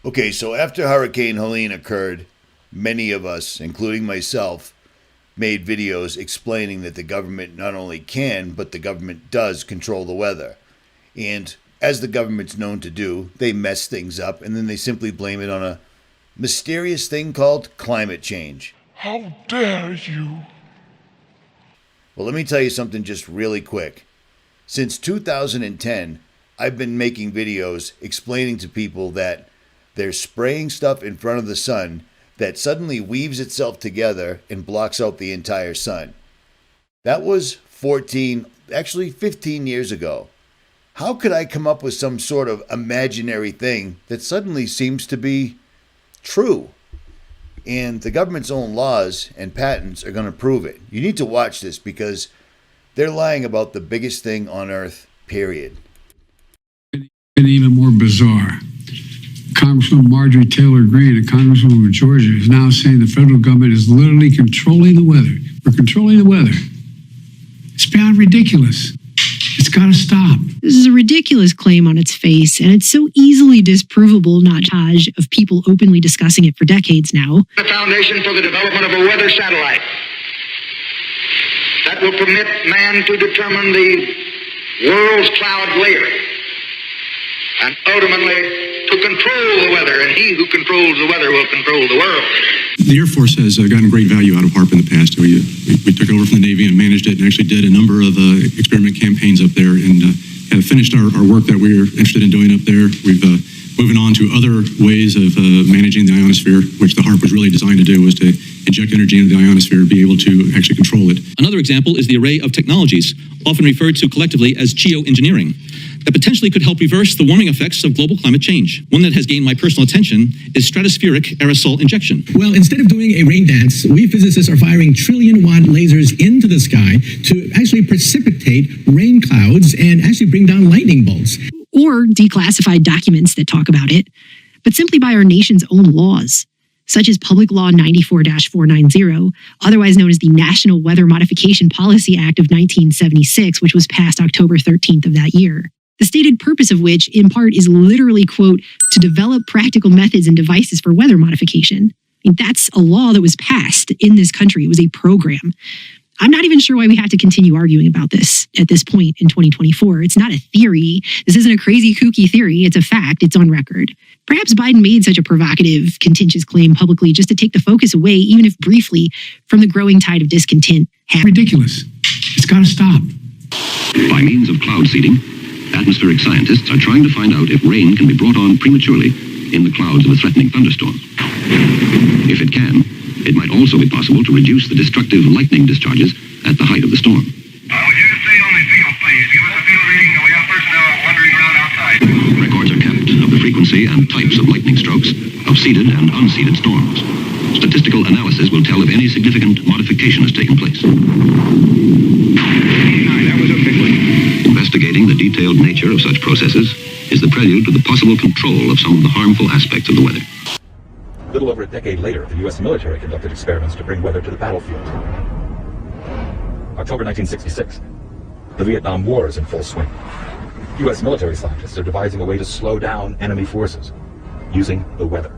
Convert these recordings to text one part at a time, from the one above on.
Okay, so after Hurricane Helene occurred, many of us, including myself, made videos explaining that the government not only can, but the government does control the weather. And as the government's known to do, they mess things up and then they simply blame it on a mysterious thing called climate change. How dare you? Well, let me tell you something just really quick. Since 2010, I've been making videos explaining to people that they're spraying stuff in front of the sun that suddenly weaves itself together and blocks out the entire sun. That was 15 years ago. How could I come up with some sort of imaginary thing that suddenly seems to be true? And the government's own laws and patents are going to prove it. You need to watch this because they're lying about the biggest thing on earth, period. And even more bizarre, Congresswoman Marjorie Taylor Greene, a congresswoman from Georgia, is now saying the federal government is literally controlling the weather. We're controlling the weather. It's beyond ridiculous. It's got to stop. This is a ridiculous claim on its face, and it's so easily disprovable, not montage of people openly discussing it for decades now. The foundation for the development of a weather satellite that will permit man to determine the world's cloud layer and ultimately to control the weather, and he who controls the weather will control the world. The Air Force has gotten great value out of HAARP in the past. We took over from the Navy and managed it and actually did a number of experiment campaigns up there and have finished our work that we're interested in doing up there. We've moving on to other ways of managing the ionosphere, which the HAARP was really designed to do, was to inject energy into the ionosphere, be able to actually control it. Another example is the array of technologies, often referred to collectively as geoengineering, that potentially could help reverse the warming effects of global climate change. One that has gained my personal attention is stratospheric aerosol injection. Well, instead of doing a rain dance, we physicists are firing trillion-watt lasers into the sky to actually precipitate rain clouds and actually bring down lightning bolts. Or declassified documents that talk about it, but simply by our nation's own laws, such as Public Law 94-490, otherwise known as the National Weather Modification Policy Act of 1976, which was passed October 13th of that year. The stated purpose of which, in part, is literally, quote, to develop practical methods and devices for weather modification. I mean, that's a law that was passed in this country. It was a program. I'm not even sure why we have to continue arguing about this at this point in 2024. It's not a theory. This isn't a crazy, kooky theory. It's a fact. It's on record. Perhaps Biden made such a provocative, contentious claim publicly just to take the focus away, even if briefly, from the growing tide of discontent. Ridiculous. It's got to stop. By means of cloud seeding, atmospheric scientists are trying to find out if rain can be brought on prematurely in the clouds of a threatening thunderstorm. If it can, it might also be possible to reduce the destructive lightning discharges at the height of the storm. Would you stay on the field, please? Give us a field reading. We have personnel wandering around outside. Records are kept of the frequency and types of lightning strokes of seeded and unseeded storms. Statistical analysis will tell if any significant modification has taken place. That was a big one. Investigating the detailed nature of such processes is the prelude to the possible control of some of the harmful aspects of the weather. A little over a decade later, the U.S. military conducted experiments to bring weather to the battlefield. October 1966, the Vietnam War is in full swing. U.S. military scientists are devising a way to slow down enemy forces using the weather.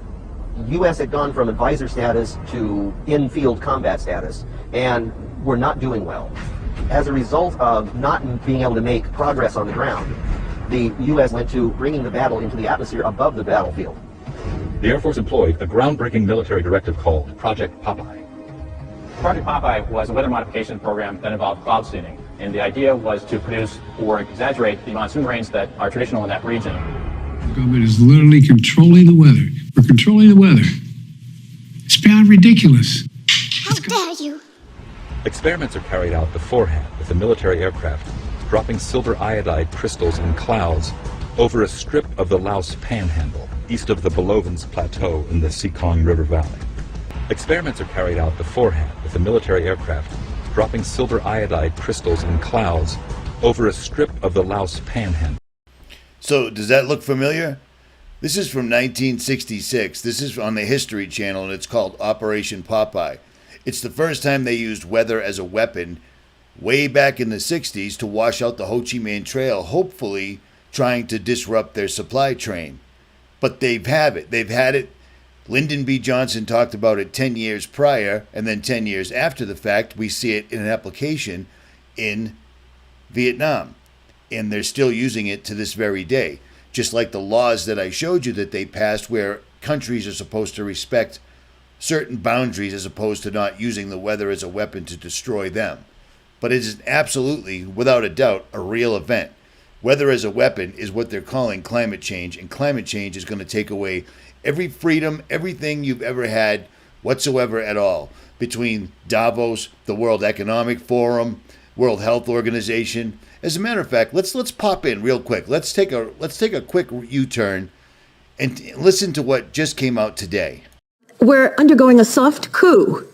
The U.S. had gone from advisor status to in-field combat status, and we're not doing well. As a result of not being able to make progress on the ground, the U.S. went to bringing the battle into the atmosphere above the battlefield. The Air Force employed a groundbreaking military directive called Project Popeye. Project Popeye was a weather modification program that involved cloud seeding, and the idea was to produce or exaggerate the monsoon rains that are traditional in that region. The government is literally controlling the weather. We're controlling the weather. It's beyond ridiculous. How dare you? Experiments are carried out beforehand with the military aircraft dropping silver iodide crystals in clouds over a strip of the Laos Panhandle, east of the Belovans Plateau in the Mekong River Valley. Experiments are carried out beforehand with the military aircraft dropping silver iodide crystals in clouds over a strip of the Laos Panhandle. So, does that look familiar? This is from 1966. This is on the History Channel, and it's called Operation Popeye. It's the first time they used weather as a weapon way back in the 60s to wash out the Ho Chi Minh Trail, hopefully trying to disrupt their supply train. But they've had it. Lyndon B. Johnson talked about it 10 years prior, and then 10 years after the fact, we see it in an application in Vietnam. And they're still using it to this very day. Just like the laws that I showed you that they passed where countries are supposed to respect certain boundaries as opposed to not using the weather as a weapon to destroy them. But it is absolutely, without a doubt, a real event. Weather as a weapon is what they're calling climate change, and climate change is going to take away every freedom, everything you've ever had whatsoever at all. Between Davos, the World Economic Forum, World Health Organization. As a matter of fact, let's pop in real quick. Let's take a quick U-turn and listen to what just came out today. We're undergoing a soft coup,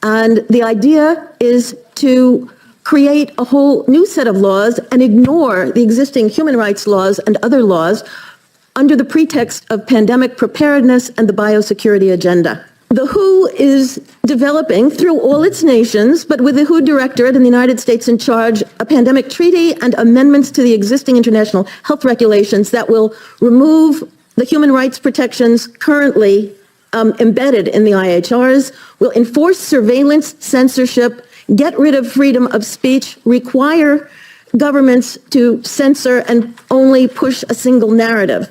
and the idea is to create a whole new set of laws and ignore the existing human rights laws and other laws under the pretext of pandemic preparedness and the biosecurity agenda. The WHO is developing through all its nations, but with the WHO Directorate and the United States in charge, a pandemic treaty and amendments to the existing international health regulations that will remove the human rights protections currently embedded in the IHRs, will enforce surveillance, censorship, get rid of freedom of speech, require governments to censor and only push a single narrative.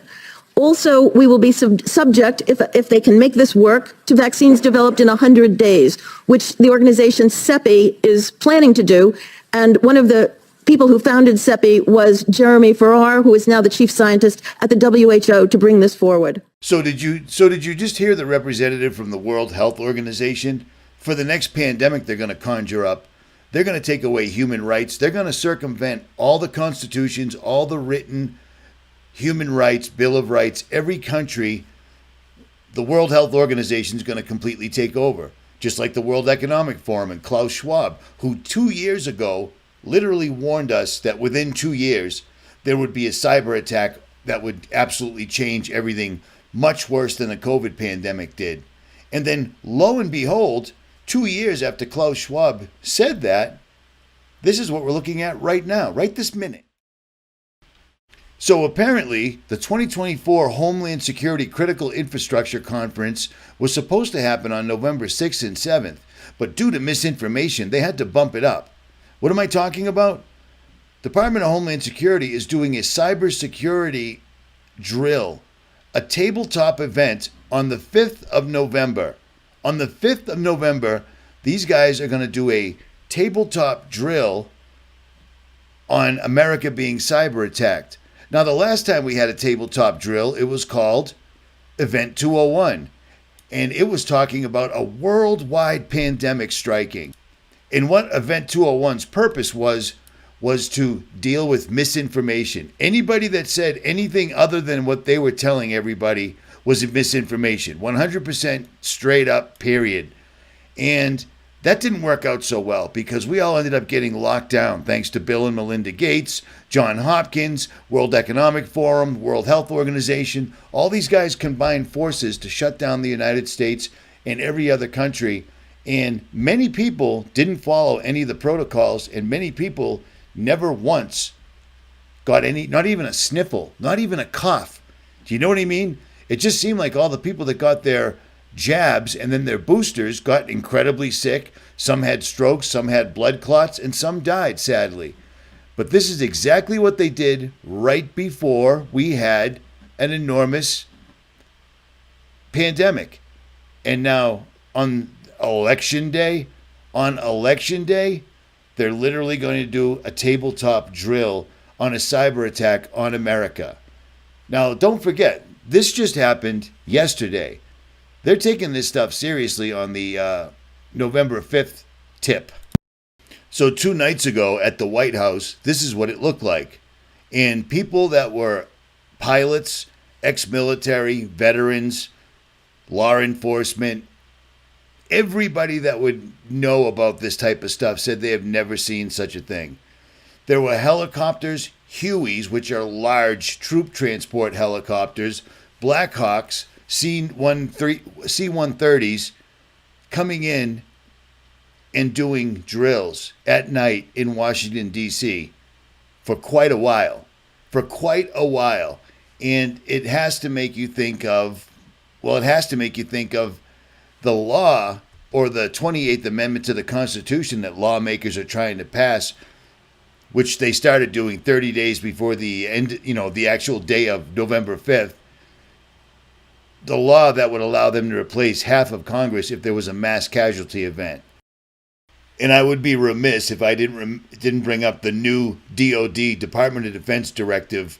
Also, we will be subject, if they can make this work, to vaccines developed in 100 days, which the organization 𝗦𝗵𝗿𝗄 is planning to do. And one of the people who founded 𝗦𝗵𝗿𝗄 was 𝗢𝗰𝗵𝗿𝗄, who is now the chief scientist at the WHO, to bring this forward. So did you just hear the representative from the World Health Organization? For the next pandemic they're going to conjure up, they're going to take away human rights. They're going to circumvent all the constitutions, all the written human rights, Bill of Rights. Every country, the World Health Organization is going to completely take over. Just like the World Economic Forum and Klaus Schwab, who 2 years ago literally warned us that within 2 years there would be a cyber attack that would absolutely change everything, much worse than the COVID pandemic did. And then, lo and behold, 2 years after Klaus Schwab said that, this is what we're looking at right now, right this minute. So apparently, the 2024 Homeland Security Critical Infrastructure Conference was supposed to happen on November 6th and 7th, but due to misinformation, they had to bump it up. What am I talking about? Department of Homeland Security is doing a cybersecurity drill, a tabletop event on the 5th of November. On the 5th of November, these guys are going to do a tabletop drill on America being cyber attacked. Now, the last time we had a tabletop drill, it was called Event 201, and it was talking about a worldwide pandemic striking. And what Event 201's purpose was to deal with misinformation. Anybody that said anything other than what they were telling everybody was misinformation. 100% straight up, period. And that didn't work out so well because we all ended up getting locked down thanks to Bill and Melinda Gates, John Hopkins, World Economic Forum, World Health Organization. All these guys combined forces to shut down the United States and every other country. And many people didn't follow any of the protocols, and many people never once got any, not even a sniffle, not even a cough. Do you know what I mean? It just seemed like all the people that got their jabs and then their boosters got incredibly sick. Some had strokes, some had blood clots, and some died, sadly. But this is exactly what they did right before we had an enormous pandemic. And now on election day, they're literally going to do a tabletop drill on a cyber attack on America. Now, don't forget, this just happened yesterday. They're taking this stuff seriously on the November 5th tip. So 2 nights ago at the White House, this is what it looked like. And people that were pilots, ex-military, veterans, law enforcement, everybody that would know about this type of stuff said they have never seen such a thing. There were helicopters, Hueys, which are large troop transport helicopters, Black Hawks, C-130s coming in and doing drills at night in Washington, D.C. for quite a while. And it has to make you think of, it has to make you think of the law or the 28th Amendment to the Constitution that lawmakers are trying to pass, which they started doing 30 days before the end, the actual day of November 5th. The law that would allow them to replace half of Congress if there was a mass casualty event. And I would be remiss if I didn't bring up the new DOD, Department of Defense directive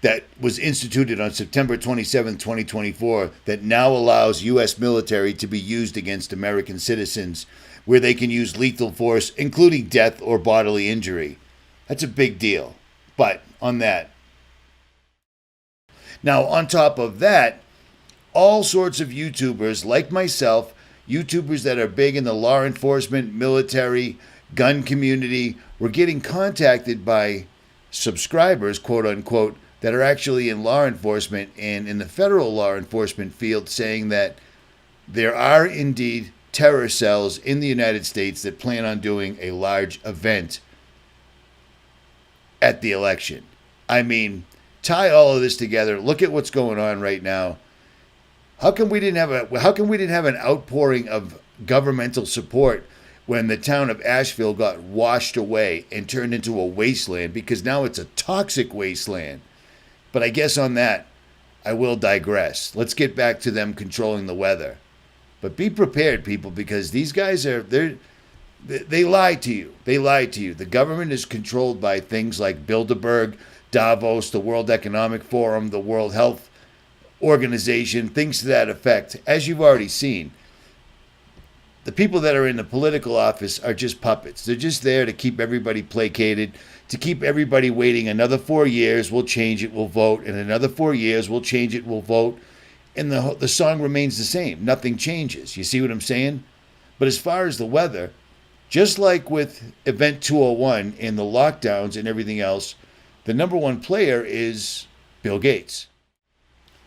that was instituted on September 27, 2024, that now allows U.S. military to be used against American citizens, where they can use lethal force, including death or bodily injury. That's a big deal. But on that. Now, on top of that, all sorts of YouTubers like myself, YouTubers that are big in the law enforcement, military, gun community, were getting contacted by subscribers, quote unquote, that are actually in law enforcement and in the federal law enforcement field, saying that there are indeed terror cells in the United States that plan on doing a large event at the election. I mean, tie all of this together. Look at what's going on right now. How come we didn't have an outpouring of governmental support when the town of Asheville got washed away and turned into a wasteland? Because now it's a toxic wasteland. But I guess on that, I will digress. Let's get back to them controlling the weather. But be prepared, people, because these guys they lie to you. They lie to you. The government is controlled by things like Bilderberg, Davos, the World Economic Forum, the World Health Organization, things to that effect. As you've already seen, the people that are in the political office are just puppets. They're just there to keep everybody placated, to keep everybody waiting. Another 4 years, we'll change it, we'll vote. And another 4 years, we'll change it, we'll vote. And the song remains the same. Nothing changes. You see what I'm saying? But as far as the weather, just like with Event 201 and the lockdowns and everything else, the number one player is Bill Gates.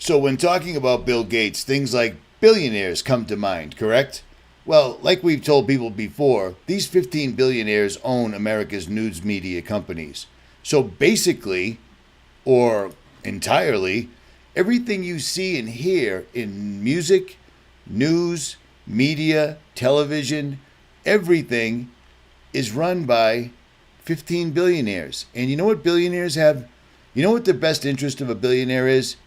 So when talking about Bill Gates, things like billionaires come to mind, correct? Well, like we've told people before, these 15 billionaires own America's news media companies. So basically, or entirely, everything you see and hear in music, news, media, television, everything is run by 15 billionaires. And you know what billionaires have? You know what the best interest of a billionaire is?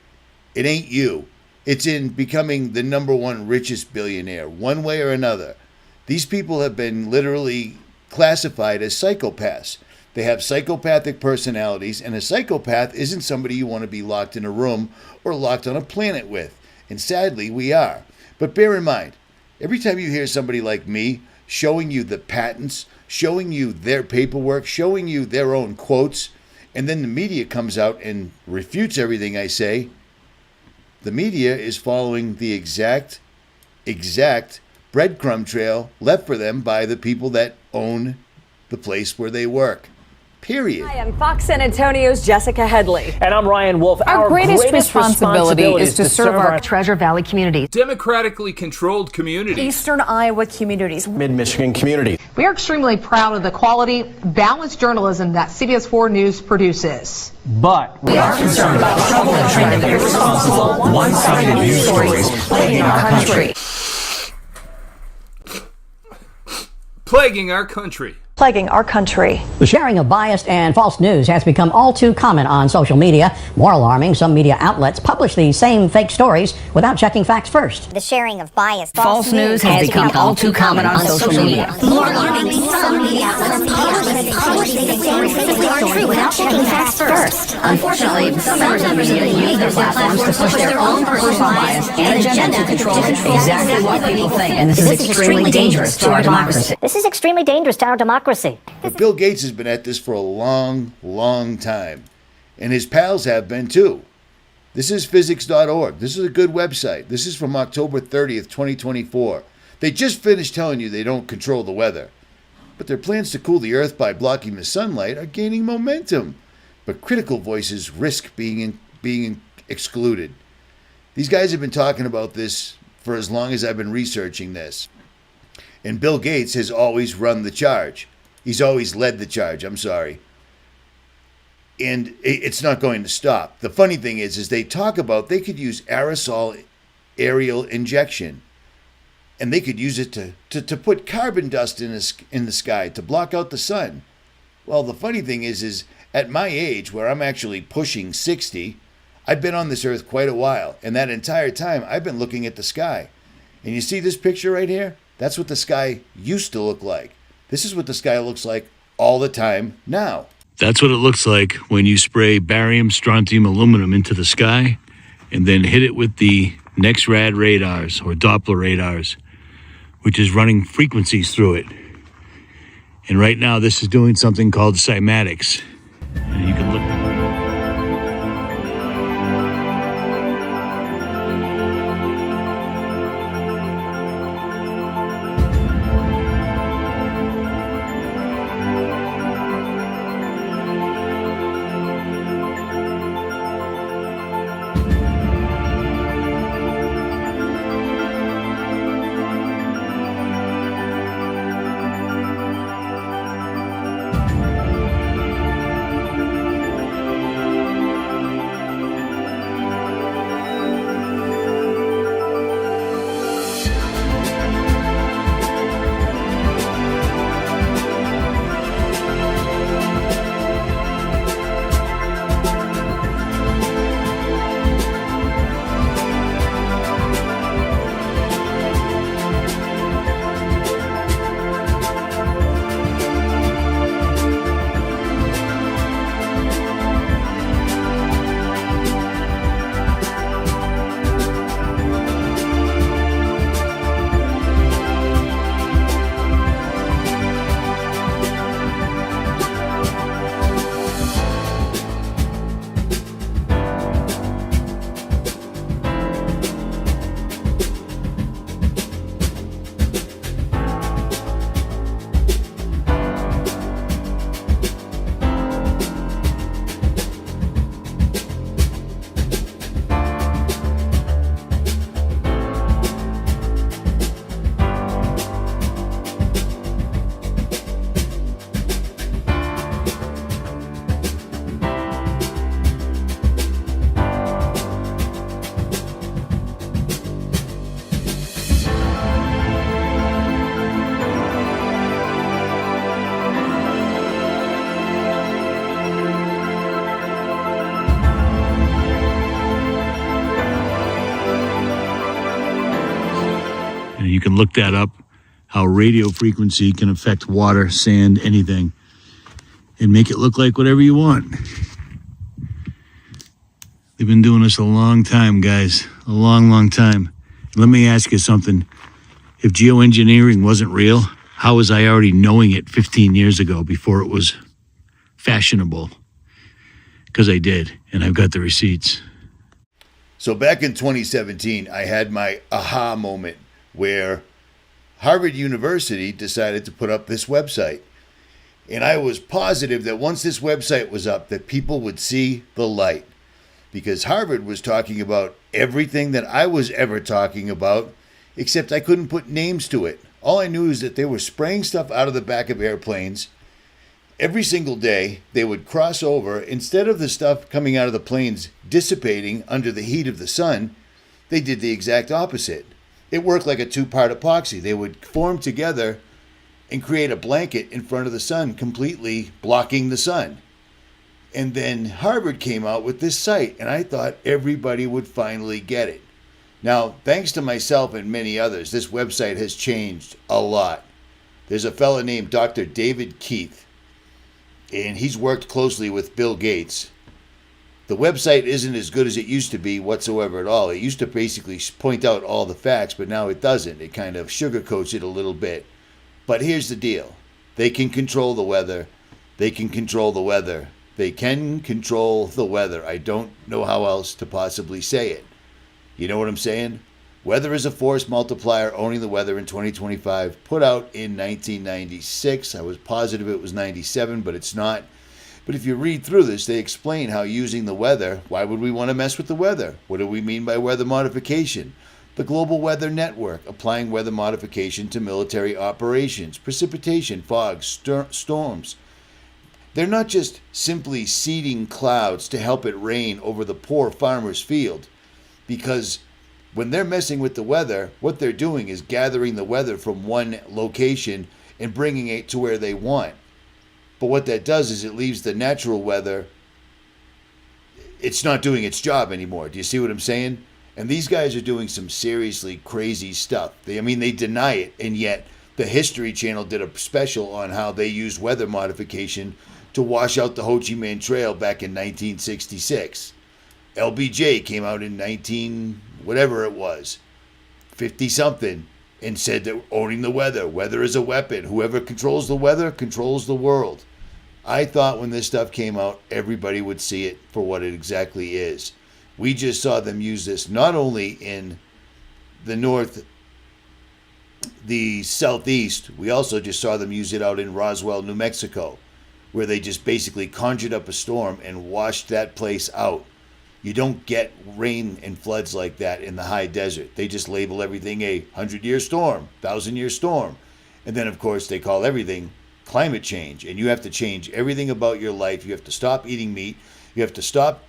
It ain't you. It's in becoming the number one richest billionaire, one way or another. These people have been literally classified as psychopaths. They have psychopathic personalities, and a psychopath isn't somebody you want to be locked in a room or locked on a planet with. And sadly, we are. But bear in mind, every time you hear somebody like me showing you the patents, showing you their paperwork, showing you their own quotes, and then the media comes out and refutes everything I say, the media is following the exact breadcrumb trail left for them by the people that own the place where they work. Period. Hi, I'm Fox San Antonio's Jessica Headley. And I'm Ryan Wolf. Our greatest responsibility is to serve our Treasure Valley communities, democratically controlled communities, Eastern Iowa communities, Mid-Michigan community. We are extremely proud of the quality, balanced journalism that CBS 4 News produces. But we are concerned about the trouble and trend of irresponsible, one-sided news stories plaguing our country. Plaguing our country. Plaguing our country. The sharing of biased and false news has become all too common on social media. More alarming, some media outlets publish these same fake stories without checking facts first. The sharing of biased false news has become all too common on social media. More alarming, some media outlets publish these stories simply aren't true without checking facts first. Unfortunately, some members of the media use their platforms to push their own personal bias and agenda to control exactly what people think. And this is extremely dangerous to our democracy. This is extremely dangerous to our democracy. But Bill Gates has been at this for a long, long time. And his pals have been too. This is physics.org. This is a good website. This is from October 30th, 2024. They just finished telling you they don't control the weather. But their plans to cool the earth by blocking the sunlight are gaining momentum. But critical voices risk being excluded. These guys have been talking about this for as long as I've been researching this. And Bill Gates has always run the charge. He's always led the charge, I'm sorry. And it's not going to stop. The funny thing is they talk about they could use aerosol aerial injection, and they could use it to put carbon dust in the sky to block out the sun. Well, the funny thing is at my age, where I'm actually pushing 60, I've been on this earth quite a while, and that entire time I've been looking at the sky. And you see this picture right here? That's what the sky used to look like. This is what the sky looks like all the time now. That's what it looks like when you spray barium, strontium, aluminum into the sky and then hit it with the NEXRAD radars or Doppler radars, which is running frequencies through it. And right now this is doing something called cymatics. And you can look. You can look that up, how radio frequency can affect water, sand, anything, and make it look like whatever you want. They've been doing this a long time, guys, a long, long time. Let me ask you something. If geoengineering wasn't real, how was I already knowing it 15 years ago before it was fashionable? Because I did, and I've got the receipts. So back in 2017, I had my aha moment where Harvard University decided to put up this website. And I was positive that once this website was up, that people would see the light. Because Harvard was talking about everything that I was ever talking about, except I couldn't put names to it. All I knew is that they were spraying stuff out of the back of airplanes. Every single day, they would cross over. Instead of the stuff coming out of the planes dissipating under the heat of the sun, they did the exact opposite. It worked like a two-part epoxy. They would form together and create a blanket in front of the sun, completely blocking the sun. And then Harvard came out with this site, and I thought everybody would finally get it. Now, thanks to myself and many others, this website has changed a lot. There's a fella named Dr. David Keith, and he's worked closely with Bill Gates. The website isn't as good as it used to be whatsoever at all. It used to basically point out all the facts, but now it doesn't. It kind of sugarcoats it a little bit. But here's the deal. They can control the weather. They can control the weather. They can control the weather. I don't know how else to possibly say it. You know what I'm saying? Weather is a Force Multiplier, Owning the Weather in 2025, put out in 1996. I was positive it was 97, but it's not. But if you read through this, they explain how using the weather, why would we want to mess with the weather? What do we mean by weather modification? The Global Weather Network, applying weather modification to military operations, precipitation, fog, storms, They're not just simply seeding clouds to help it rain over the poor farmer's field, because when they're messing with the weather, what they're doing is gathering the weather from one location and bringing it to where they want. But what that does is it leaves the natural weather, it's not doing its job anymore. Do you see what I'm saying? And these guys are doing some seriously crazy stuff. They deny it, and yet the History Channel did a special on how they used weather modification to wash out the Ho Chi Minh Trail back in 1966. LBJ came out in 50-something, and said that owning the weather is a weapon. Whoever controls the weather controls the world. I thought when this stuff came out, everybody would see it for what it exactly is. We just saw them use this not only in the north, the southeast, we also just saw them use it out in Roswell, New Mexico, where they just basically conjured up a storm and washed that place out. You don't get rain and floods like that in the high desert. They just label everything a 100-year storm, 1,000-year storm. And then, of course, they call everything climate change. And you have to change everything about your life. You have to stop eating meat. You have to stop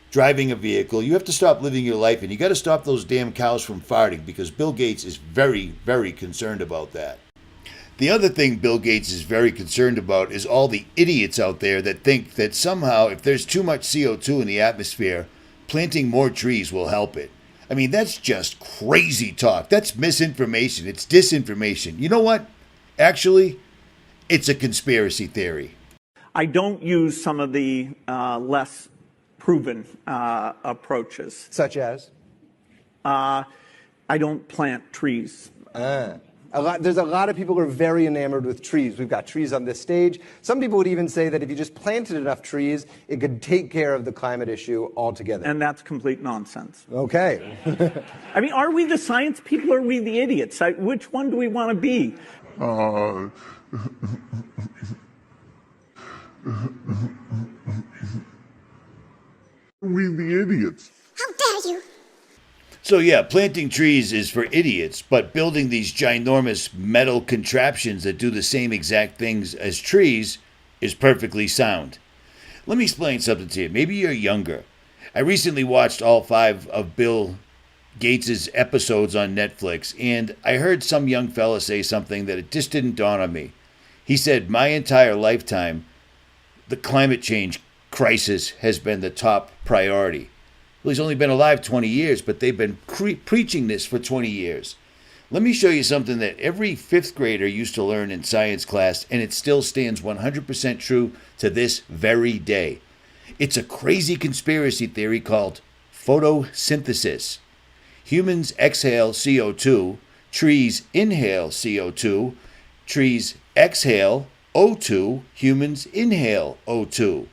driving a vehicle. You have to stop living your life. And you got to stop those damn cows from farting, because Bill Gates is very, very concerned about that. The other thing Bill Gates is very concerned about is all the idiots out there that think that somehow if there's too much CO2 in the atmosphere, planting more trees will help it. I mean, that's just crazy talk. That's misinformation. It's disinformation. You know what? Actually, it's a conspiracy theory. I don't use some of the less proven approaches. Such as? I don't plant trees. There's a lot of people who are very enamored with trees. We've got trees on this stage. Some people would even say that if you just planted enough trees, it could take care of the climate issue altogether. And that's complete nonsense. Okay. I mean, are we the science people or are we the idiots? Which one do we want to be? We the idiots. How dare you? So yeah, planting trees is for idiots, but building these ginormous metal contraptions that do the same exact things as trees is perfectly sound. Let me explain something to you. Maybe you're younger. I recently watched all 5 of Bill Gates' episodes on Netflix, and I heard some young fella say something that it just didn't dawn on me. He said, my entire lifetime, the climate change crisis has been the top priority. Well, he's only been alive 20 years, but they've been preaching this for 20 years. Let me show you something that every 5th grader used to learn in science class, and it still stands 100% true to this very day. It's a crazy conspiracy theory called photosynthesis. Humans exhale CO2, trees inhale CO2, trees exhale O2, humans inhale O2.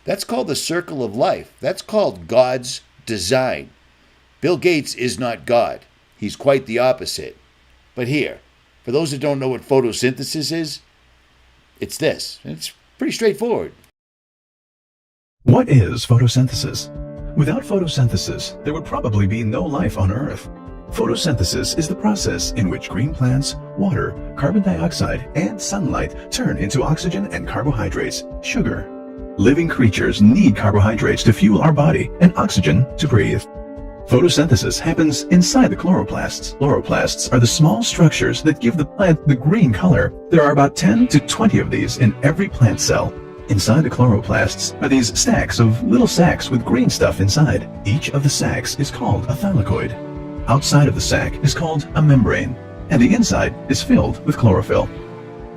That's called the circle of life. That's called God's design. Bill Gates is not God. He's quite the opposite. But here, for those that don't know what photosynthesis is, it's this. It's pretty straightforward. What is photosynthesis? Without photosynthesis, there would probably be no life on Earth. Photosynthesis is the process in which green plants, water, carbon dioxide, and sunlight turn into oxygen and carbohydrates, sugar. Living creatures need carbohydrates to fuel our body and oxygen to breathe. Photosynthesis happens inside the chloroplasts. Chloroplasts are the small structures that give the plant the green color. There are about 10 to 20 of these in every plant cell. Inside the chloroplasts are these stacks of little sacs with green stuff inside. Each of the sacs is called a thylakoid. Outside of the sac is called a membrane, and the inside is filled with chlorophyll.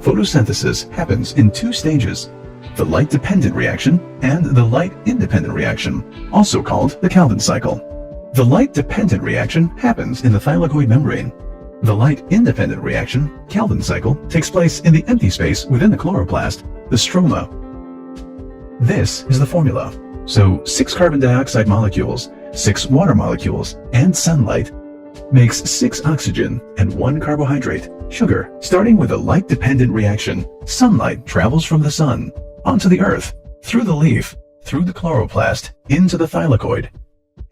Photosynthesis happens in 2 stages: the light-dependent reaction and the light-independent reaction, also called the Calvin cycle. The light-dependent reaction happens in the thylakoid membrane. The light-independent reaction, Calvin cycle, takes place in the empty space within the chloroplast, the stroma. This is the formula. So 6 carbon dioxide molecules, 6 water molecules, and sunlight makes 6 oxygen and 1 carbohydrate, sugar. Starting with a light-dependent reaction, sunlight travels from the sun onto the earth, through the leaf, through the chloroplast, into the thylakoid.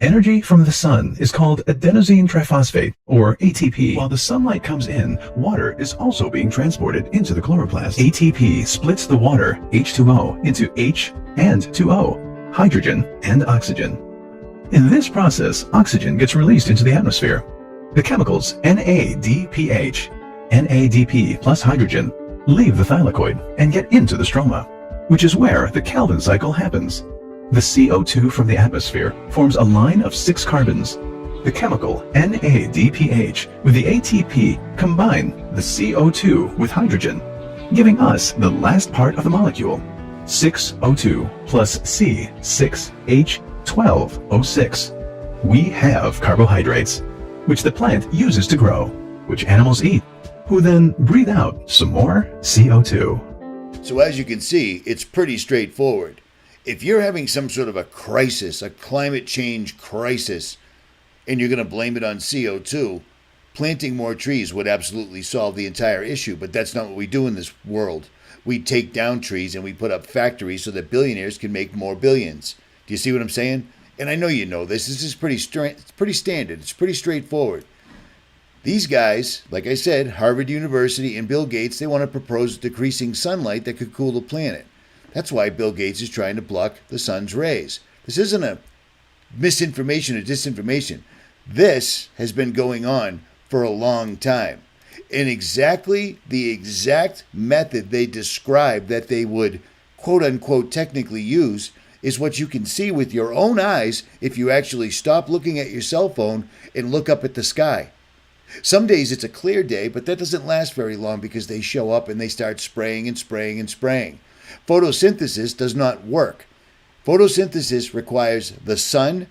Energy from the sun is called adenosine triphosphate, or ATP. While the sunlight comes in, water is also being transported into the chloroplast. ATP splits the water, H2O, into H and 2O, hydrogen and oxygen. In this process, oxygen gets released into the atmosphere. The chemicals NADPH, NADP plus hydrogen, leave the thylakoid and get into the stroma, which is where the Calvin cycle happens. The CO2 from the atmosphere forms a line of 6 carbons. The chemical NADPH with the ATP combine the CO2 with hydrogen, giving us the last part of the molecule, 6O2 plus C6H12O6. We have carbohydrates, which the plant uses to grow, which animals eat, who then breathe out some more CO2. So as you can see, it's pretty straightforward. If you're having some sort of a crisis, a climate change crisis, and you're going to blame it on CO2, planting more trees would absolutely solve the entire issue, but that's not what we do in this world. We take down trees and we put up factories so that billionaires can make more billions. Do you see what I'm saying? And I know you know this. This is pretty standard. It's pretty straightforward. These guys, like I said, Harvard University and Bill Gates, they want to propose decreasing sunlight that could cool the planet. That's why Bill Gates is trying to block the sun's rays. This isn't a misinformation or disinformation. This has been going on for a long time. And exactly the exact method they described that they would, quote unquote, technically use is what you can see with your own eyes if you actually stop looking at your cell phone and look up at the sky. Some days it's a clear day, but that doesn't last very long because they show up and they start spraying and spraying and spraying. Photosynthesis does not work. Photosynthesis requires the sun,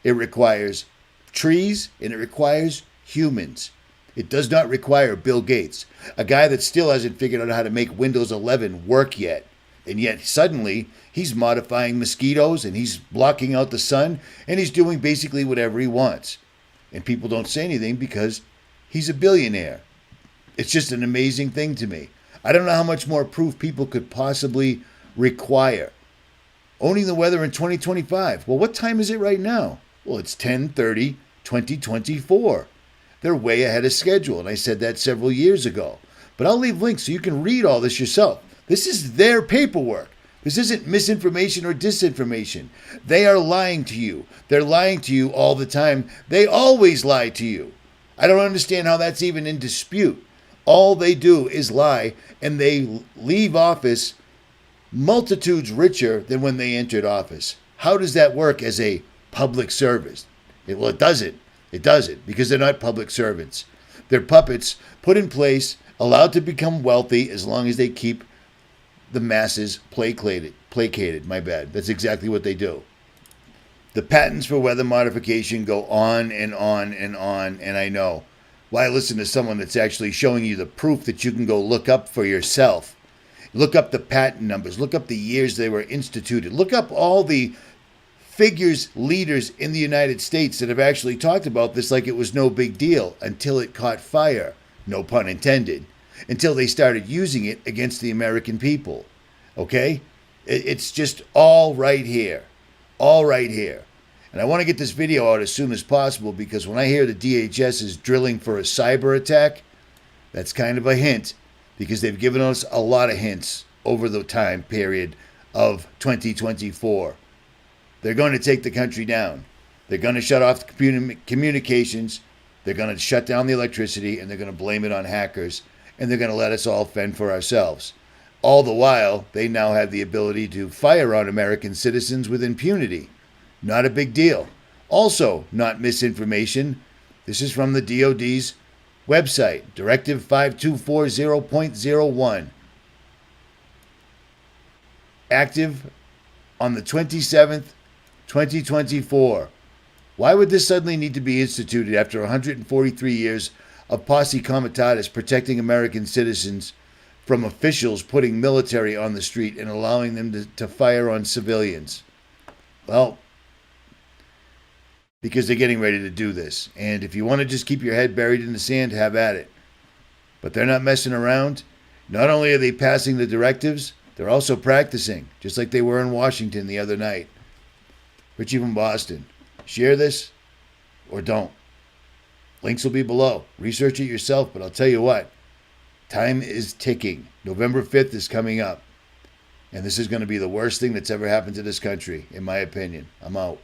it requires trees, and it requires humans. It does not require Bill Gates, a guy that still hasn't figured out how to make Windows 11 work yet. And yet suddenly he's modifying mosquitoes and he's blocking out the sun and he's doing basically whatever he wants. And people don't say anything because he's a billionaire. It's just an amazing thing to me. I don't know how much more proof people could possibly require. Owning the weather in 2025. Well, what time is it right now? Well, it's 10:30, 2024. They're way ahead of schedule, and I said that several years ago. But I'll leave links so you can read all this yourself. This is their paperwork. This isn't misinformation or disinformation. They are lying to you. They're lying to you all the time. They always lie to you. I don't understand how that's even in dispute. All they do is lie, and they leave office multitudes richer than when they entered office. How does that work as a public service? Well, it doesn't. It doesn't, because they're not public servants. They're puppets put in place, allowed to become wealthy as long as they keep the masses placated. My bad. That's exactly what they do. The patents for weather modification go on and on and on, and I know. Why listen to someone that's actually showing you the proof that you can go look up for yourself? Look up the patent numbers. Look up the years they were instituted. Look up all the figures, leaders in the United States that have actually talked about this like it was no big deal until it caught fire. No pun intended. Until they started using it against the American people. Okay? It's just all right here. All right here. And I want to get this video out as soon as possible because when I hear the DHS is drilling for a cyber attack, that's kind of a hint because they've given us a lot of hints over the time period of 2024. They're going to take the country down. They're going to shut off the communications. They're going to shut down the electricity, and they're going to blame it on hackers, and they're going to let us all fend for ourselves. All the while, they now have the ability to fire on American citizens with impunity. Not a big deal. Also, not misinformation. This is from the DoD's website, Directive 5240.01. Active on the 27th, 2024. Why would this suddenly need to be instituted after 143 years of posse comitatus protecting American citizens from officials putting military on the street and allowing them to fire on civilians? Well, because they're getting ready to do this. And if you want to just keep your head buried in the sand, have at it. But they're not messing around. Not only are they passing the directives, they're also practicing, just like they were in Washington the other night. Richie from Boston. Share this or don't. Links will be below. Research it yourself, but I'll tell you what. Time is ticking. November 5th is coming up. And this is going to be the worst thing that's ever happened to this country, in my opinion. I'm out.